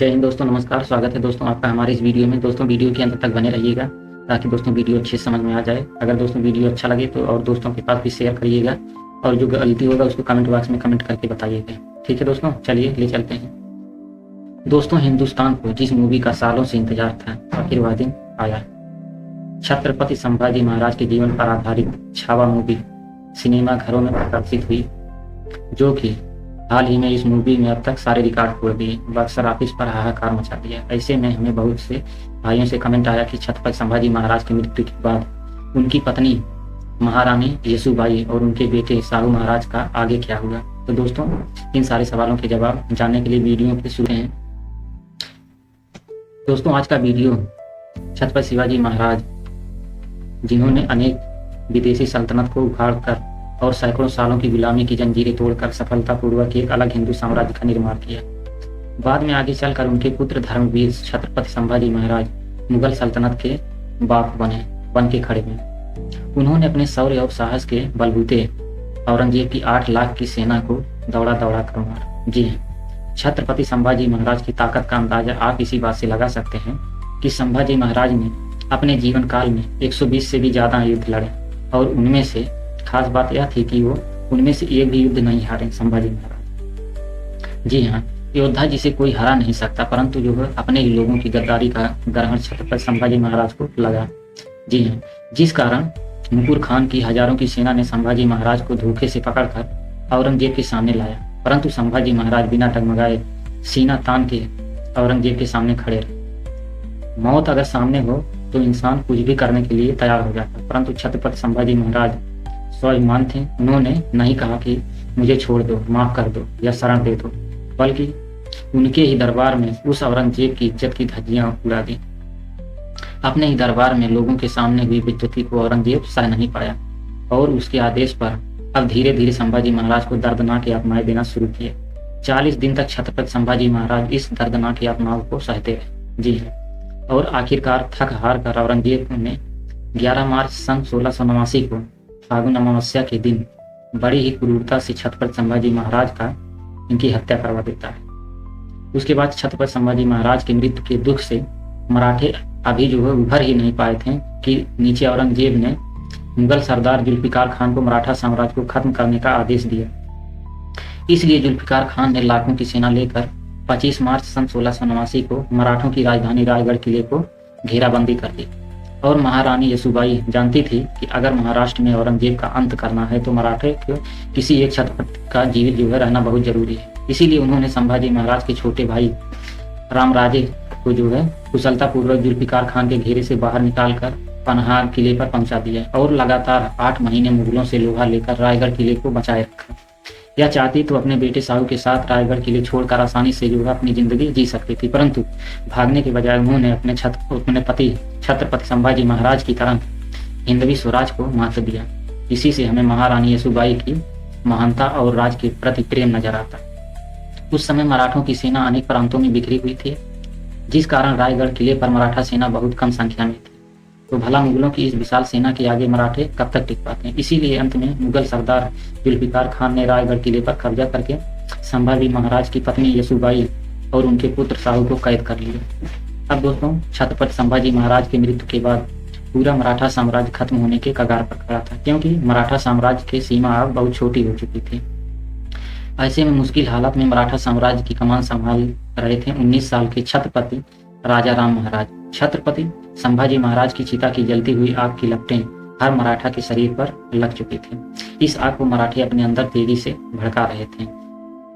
जय हिंद दोस्तों, नमस्कार। स्वागत है दोस्तों आपका हमारे इस वीडियो में। दोस्तों वीडियो के अंत तक बने रहिएगा ताकि दोस्तों वीडियो अच्छे से समझ में आ जाए। अगर दोस्तों वीडियो अच्छा लगे तो और दोस्तों के पास भी शेयर करिएगा और जो गलती होगा उसको कमेंट बॉक्स में कमेंट करके बताइएगा। ठीक है दोस्तों, चलिए ले चलते हैं। दोस्तों, हिंदुस्तान को जिस मूवी का सालों से इंतजार था, आखिर वह दिन आया। छत्रपति संभाजी महाराज के जीवन पर आधारित छावा मूवी सिनेमा घरों में प्रदर्शित हुई, जो कि हाल ही में इस मूवी में अब तक सारे रिकॉर्ड तोड़ दिए, बक्सर ऑफिस पर हाहाकार मचा दिया। ऐसे में हमें बहुत से भाइयों से कमेंट आया कि छत्रपति संभाजी महाराज की मृत्यु के बाद उनकी पत्नी महारानी येसुबाई और उनके बेटे शाहू महाराज का आगे क्या हुआ। तो दोस्तों, इन सारे सवालों के जवाब जानने के लिए वीडियो के शुरू हैं। दोस्तों, आज का वीडियो छत्रपति शिवाजी महाराज, जिन्होंने अनेक विदेशी सल्तनत को उखाड़ कर और सैकड़ों सालों की गुलामी की जंजीरें तोड़कर सफलतापूर्वक एक अलग हिंदू साम्राज्य का निर्माण किया। बाद में आगे चलकर उनके पुत्र धर्मवीर छत्रपति संभाजी महाराज मुगल सल्तनत के बाप बन के खड़े हुए। उन्होंने अपने शौर्य और साहस के बलबूते औरंगजेब की 8 लाख की सेना को दौड़ा कर मारा। जी हाँ, छत्रपति संभाजी महाराज की ताकत का अंदाजा आप इसी बात से लगा सकते हैं कि संभाजी महाराज ने अपने जीवन काल में 120 से भी ज्यादा युद्ध लड़े और उनमें से खास बात यह थी कि वो उनमें से एक भी युद्ध नहीं हारे संभाजी महाराज। जी हाँ, योद्धा जिसे कोई हरा नहीं सकता, परंतु जो है अपने ही लोगों की गद्दारी का ग्रहण छत्रपति संभाजी महाराज को लगा। जी हाँ, जिस कारण मुकुर खान की हजारों की सेना ने संभाजी महाराज को धोखे से पकड़कर औरंगजेब के सामने लाया, परंतु संभाजी महाराज बिना डगमगाए सीना तान के औरंगजेब के सामने खड़े रहे। मौत अगर सामने हो तो इंसान कुछ भी करने के लिए तैयार हो जाता, परंतु छत्रपति संभाजी महाराज स्वाभिमान थे। उन्होंने नहीं कहा कि मुझे छोड़ दो, माफ कर दो या शरण दे दो, बल्कि उनके ही दरबार में उस औरंगजेब की इज्जत की धज्जियां उड़ा दी। अपने ही दरबार में लोगों के सामने हुई बेइज्जती को औरंगजेब सह नहीं पाया और उसके आदेश पर अब धीरे धीरे संभाजी महाराज को दर्दनाक यातनाएं देना शुरू किए। 40 दिन तक छत्रपति संभाजी महाराज इस दर्दनाक यातनाओं को सहते रहे। जी हाँ, और आखिरकार थक हार कर औरंगजेब ने 11 मार्च सन 1689 को फागुन अमावस्या के दिन बड़ी ही क्रूरता से छत्रपति संभाजी महाराज का इनकी हत्या करवा देता है। उसके बाद छत्रपति संभाजी महाराज की मृत्यु के दुख से मराठे अभी जो है उभर ही नहीं पाए थे कि नीचे औरंगजेब ने मुगल सरदार जुल्फिकार खान को मराठा साम्राज्य को खत्म करने का आदेश दिया। इसलिए जुल्फिकार खान ने लाखों की सेना लेकर 25 मार्च सन 1689 को मराठों की राजधानी रायगढ़ किले को घेराबंदी कर दी। और महारानी येसुबाई जानती थी कि अगर महाराष्ट्र में औरंगजेब का अंत करना है तो मराठे के किसी एक छत्रपति का जीवित जो है रहना बहुत जरूरी है। इसीलिए उन्होंने संभाजी महाराज के छोटे भाई रामराजे को जो है कुशलतापूर्वक जुल्फिकार खान के घेरे से बाहर निकालकर पनहार किले पर पहुंचा दिया और लगातार 8 महीने मुगलों से लोहा लेकर रायगढ़ किले को बचाए रखा। यह चाहती तो अपने बेटे शाहू के साथ रायगढ़ किले छोड़कर आसानी से जो है अपनी जिंदगी जी सकती थी, परंतु भागने के बजाय उन्होंने अपने पति छत्रपति संभाजी महाराज की तरह हिंदवी स्वराज को महत्व दिया। इसी से हमें महारानी येसुबाई की महानता और राज के प्रति प्रेम नजर आता। उस समय मराठों की सेना अनेक प्रांतों में बिखरी हुई थी, जिस कारण रायगढ़ किले पर मराठा सेना बहुत कम संख्या में थी। तो भला मुगलों की इस विशाल सेना के आगे मराठे कब तक टिक पाते हैं। इसीलिए अंत में मुगल सरदार जुल्फिकार खान ने रायगढ़ किले पर कब्जा करके संभाजी महाराज की पत्नी येसुबाई और उनके पुत्र शाहू को कैद कर लिया। अब दोस्तों, छत्रपति संभाजी महाराज की मृत्यु के बाद पूरा मराठा साम्राज्य खत्म होने के कगार पर खड़ा था, क्योंकि मराठा साम्राज्य की सीमा अब बहुत छोटी हो चुकी थी। ऐसे में मुश्किल हालत में मराठा साम्राज्य की कमान संभाल रहे थे 19 साल के छत्रपति राजा राम महाराज। छत्रपति संभाजी महाराज की चिता की जलती हुई आग की लपटें हर मराठा के शरीर पर लग चुकी थी। इस आग को मराठे अपने अंदर तेजी से भड़का रहे थे।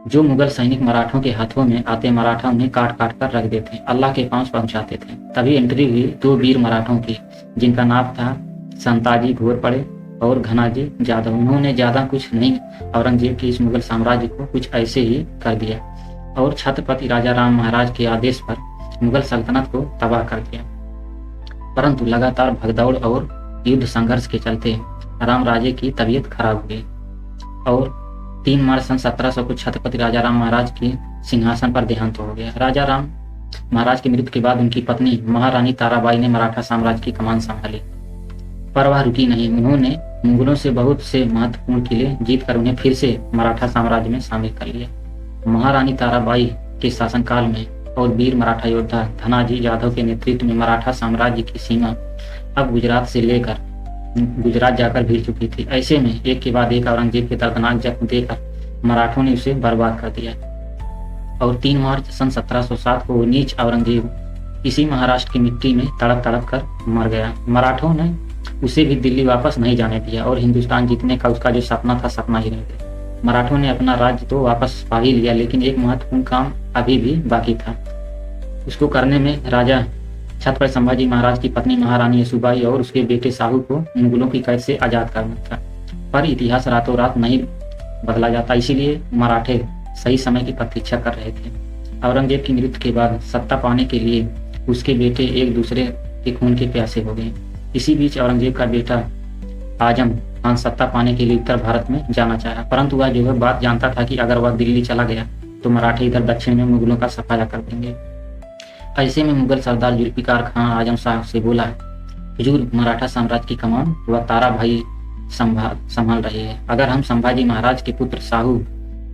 जो मुगल सैनिक मराठों के हाथों में आते, मराठा उन्हें काट कर रख देते, अल्लाह के पास पहुंचाते थे। तभी एंट्री हुई 2 वीर मराठों की, जिनका नाम था संताजी घोरपड़े और घनाजी जादव। उन्होंने ज्यादा कुछ नहीं, औरंगजेब के इस मुगल साम्राज्य को कुछ ऐसे ही कर दिया और छत्रपति राजा राम महाराज के आदेश पर मुगल सल्तनत को तबाह कर दिया। परंतु लगातार भगदौड़ और युद्ध संघर्ष के चलते रामराजे की तबीयत खराब हो गई और 3 मार्च सन 1700 को छत्रपति राजा राम महाराज के सिंहासन पर देहांत हो गया। राजा राम महाराज की मृत्यु के बाद उनकी पत्नी महारानी ताराबाई ने मराठा साम्राज्य की कमान संभाली, पर वह रुकी नहीं। उन्होंने मुगलों से बहुत से महत्वपूर्ण किले जीतकर उन्हें फिर से मराठा साम्राज्य में शामिल कर लिया। महारानी ताराबाई के शासनकाल में और वीर मराठा योद्धा धनाजी यादव के नेतृत्व में मराठा साम्राज्य की सीमा अब गुजरात से लेकर गुजरात जाकर भिड़ चुकी थी। ऐसे में एक के बाद एक औरंगजेब के दर्दनाक जख्म देकर मराठों ने उसे बर्बाद कर दिया और 3 मार्च सन 1707 को नीच औरंगजेब इसी महाराष्ट्र की मिट्टी में तड़प तड़प कर मर गया। मराठों ने उसे भी दिल्ली वापस नहीं जाने दिया और हिंदुस्तान जीतने का उसका जो सपना था सपना ही रह गया। मराठों ने अपना राज्य तो वापस पा ही लिया, लेकिन एक महत्वपूर्ण काम अभी भी बाकी था। उसको करने में राजा छत्रपति संभाजी महाराज की पत्नी महारानी येसुबाई और उसके बेटे साहू को मुगलों की कैद से आजाद करना था। पर इतिहास रातों रात नहीं बदला जाता, इसीलिए मराठे सही समय की प्रतीक्षा कर रहे थे। औरंगजेब की मृत्यु के बाद सत्ता पाने के लिए उसके बेटे एक दूसरे के खून के प्यासे हो गए। इसी बीच औरंगजेब का बेटा आजम खान सत्ता पाने के लिए उत्तर भारत में जाना चाहा, परंतु वह जो है बात जानता था कि अगर वह दिल्ली चला गया तो मराठे इधर दक्षिण में मुगलों का सफाया कर देंगे। ऐसे में मुगल सरदार जुल्फिकार खान आजम साहब से बोला, हुजूर, मराठा साम्राज्य की कमान वह तारा भाई संभाल रहे हैं। अगर हम संभाजी महाराज के पुत्र साहू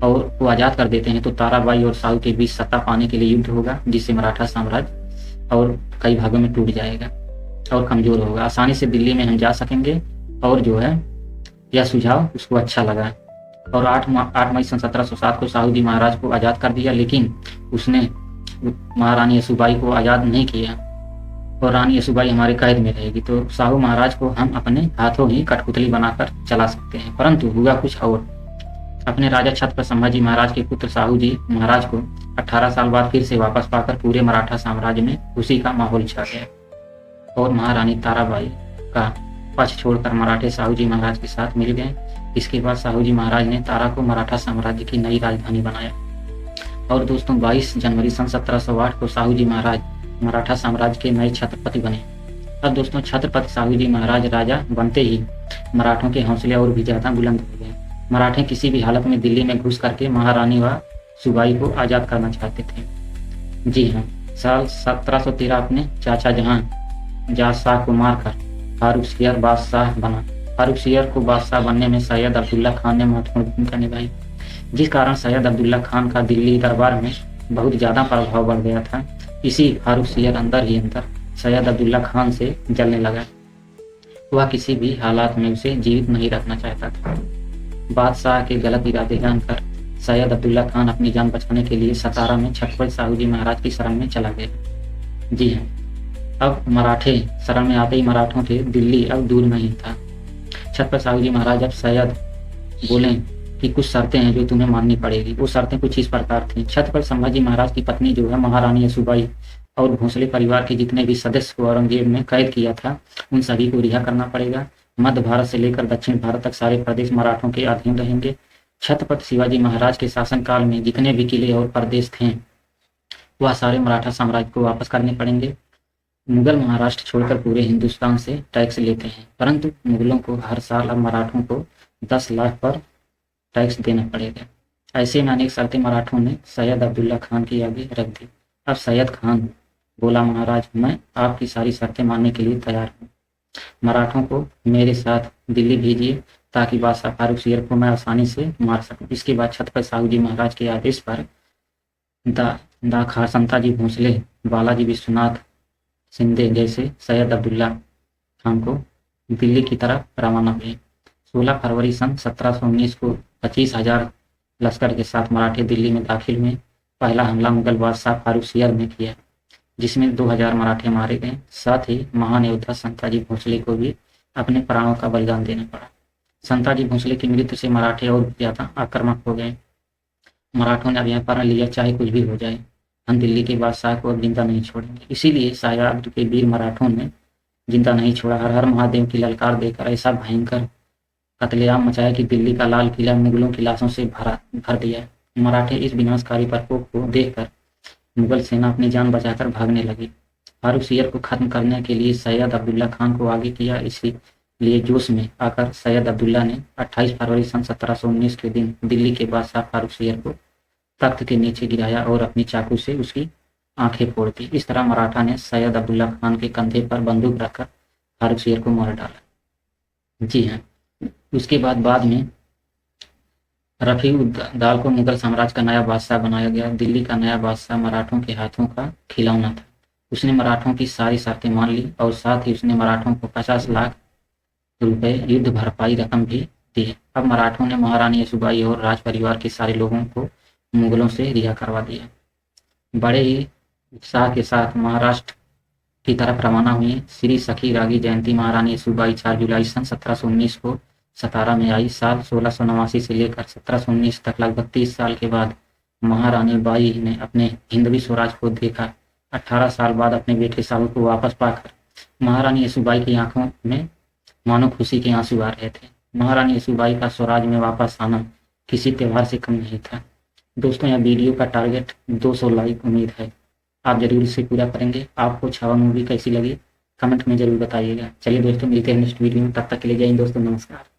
और को आजाद कर देते हैं तो ताराबाई और साहू के बीच सत्ता पाने के लिए युद्ध होगा, जिससे मराठा साम्राज्य और कई भागों में टूट जाएगा और कमजोर होगा। आसानी से दिल्ली में हम जा सकेंगे। और जो है यह सुझाव उसको अच्छा लगा और 8 मई सन 1707 को साहू जी महाराज को आजाद कर दिया, लेकिन उसने महारानी येसुबाई को आजाद नहीं किया और रानी येसुबाई हमारे कैद में रहेगी, तो साहू महाराज को हम अपने हाथों ही कठपुतली बनाकर चला सकते हैं। परंतु हुआ कुछ और। अपने राजा छत्रपति संभाजी महाराज के पुत्र साहू जी महाराज को 18 साल बाद फिर से वापस पाकर पूरे मराठा साम्राज्य में खुशी का माहौल छा गया और महारानी ताराबाई का पक्ष छोड़कर मराठे साहू जी महाराज के साथ मिल गए। इसके बाद साहू जी महाराज ने तारा को मराठा साम्राज्य की नई राजधानी बनाया और दोस्तों 22 जनवरी सन 1708 को साहू जी महाराज मराठा साम्राज्य के नए छत्रपति बने। अब दोस्तों छत्रपति साहू जी महाराज राजा बनते ही मराठों के हौसले और भी ज्यादा बुलंद हो गए। मराठे किसी भी हालत में दिल्ली में घुस करके महारानी व सुबाई को आजाद करना चाहते थे। जी हाँ, साल 1713 अपने चाचा जहां जाज शाह को मारकर फारुखसियर बादशाह बना। फारुखसियर को बादशाह बनने में सैयद अब्दुल्ला खान ने महत्वपूर्ण भूमिका निभाई, जिस कारण सैयद अब्दुल्ला खान का दिल्ली दरबार में बहुत ज्यादा प्रभाव बढ़ गया था। इसी फारुखसियर अंदर ही अंदर सैयद अब्दुल्ला खान से जलने लगा। वह किसी भी हालात में उसे जीवित नहीं रखना चाहता था। बादशाह के गलत इरादे जानकर सैयद अब्दुल्ला खान अपनी जान बचाने के लिए सतारा में छत्रपति साहू जी महाराज की शरण में चला गया। जी हाँ, अब मराठे शरण में आते ही मराठों के दिल्ली अब दूर नहीं था। छत्रपति साहू जी महाराज अब सैयद बोले कि कुछ शर्तें हैं जो तुम्हें माननी पड़ेगी। वो शर्तें कुछ इस प्रकार थी। छत्रपति संभाजी महाराज की पत्नी जो है महारानी येसुबाई और भोसले परिवार के जितने भी सदस्य को औरंगजेब ने कैद किया था उन सभी को रिहा करना पड़ेगा। मध्य भारत से लेकर दक्षिण भारत तक सारे प्रदेश मराठों के अधीन रहेंगे। छत्रपति शिवाजी महाराज के शासनकाल में जितने भी किले और प्रदेश थे वह सारे मराठा साम्राज्य को वापस करने पड़ेंगे। मुगल महाराष्ट्र छोड़कर पूरे हिंदुस्तान से टैक्स लेते हैं, परंतु मुगलों को हर साल अब मराठों को 10 लाख पर टैक्स देना पड़ेगा। ऐसे में अनेक शर्तें मराठों ने सैयद अब्दुल्ला खान के आगे रख दी। अब सैयद खान बोला, महाराज, मैं आपकी सारी शर्तें मानने के लिए तैयार हूँ। मराठों को मेरे साथ दिल्ली भेजिए ताकि बादशाह फारुखसियर को मैं आसानी से मार सकूं। इसके बाद छत्रपति साहू जी महाराज के आदेश पर दा खारसंता जी भोसले, बालाजी विश्वनाथ शिंदे जैसे सैयद अब्दुल्ला खान को दिल्ली की तरफ रवाना हुए। 16 फरवरी सन 1719 को 25,000 लश्कर के साथ मराठे दिल्ली में दाखिल हुए। पहला हमला मुगल बादशाह फारुखसियर ने किया, जिसमें 2000 मराठे मारे गए। साथ ही महान योद्धा संताजी भोसले को भी अपने प्राणों का बलिदान देना पड़ा। संताजी भोसले की मृत्यु से मराठे और ज्यादा आक्रामक हो गए। मराठों ने अब यह प्रण लिया, चाहे कुछ भी हो जाए, हम दिल्ली के बादशाह को अब जिंदा नहीं छोड़ेंगे। इसीलिए शायाब के वीर मराठों ने जिंदा नहीं छोड़ा। हर हर महादेव की ललकार देकर ऐसा भयंकर कत्लेआम मचाया कि दिल्ली का लाल किला मुगलों की लाशों से भर दिया। मराठे इस विनाशकारी प्रकोप को देखकर मुगल सेना अपनी जान बचाकर भागने लगी। फारुखसियर को खत्म करने के लिए सैयद अब्दुल्ला खान को आगे किया। इसीलिए जोश में आकर सैयद अब्दुल्ला ने 28 फरवरी सन 1719 के दिन दिल्ली के बादशाह फारुखसियर को तख्त के नीचे गिराया और अपनी चाकू से उसकी आंखें फोड़ दी। इस तरह मराठा ने सैयद अब्दुल्ला खान के कंधे पर बंदूक रखकर फारुखसियर को मार डाला। जी हाँ, उसके बाद में रफीउद्दौला को मुगल साम्राज्य का नया बादशाह बनाया गया। दिल्ली का नया बादशाह मराठों के हाथों का खिलौना था। उसने मराठों की सारी शर्तें मान ली और साथ ही उसने मराठों को 50 लाख रुपए युद्ध भरपाई रकम भी दी। अब मराठों ने महारानी येसुबाई और राज परिवार के सारे लोगों को मुगलों से रिहा करवा दिया। बड़े ही उत्साह के साथ महाराष्ट्र की तरफ रवाना हुई श्री सखी रागी जयंती महारानी येसुबाई 4 जुलाई सन 1719 को सतारा में आई। साल 1689 से लेकर 1719 तक लगभग 30 साल के बाद महारानी बाई ने अपने हिंदवी स्वराज को देखा। 18 साल बाद अपने बेटे शाहू को वापस पाकर महारानी येसुबाई की आंखों में मानो खुशी के आंसू आ रहे थे। महारानी येसुबाई का स्वराज में वापस आना किसी त्योहार से कम नहीं था। दोस्तों, यह वीडियो का टारगेट 200 लाइक उम्मीद है, आप जरूर इसे पूरा करेंगे। आपको छावा मूवी कैसी लगी कमेंट में जरूर बताइएगा। चलिए दोस्तों, मिलते हैं नेक्स्ट वीडियो में, तब तक के लिए जय हिंद दोस्तों, नमस्कार।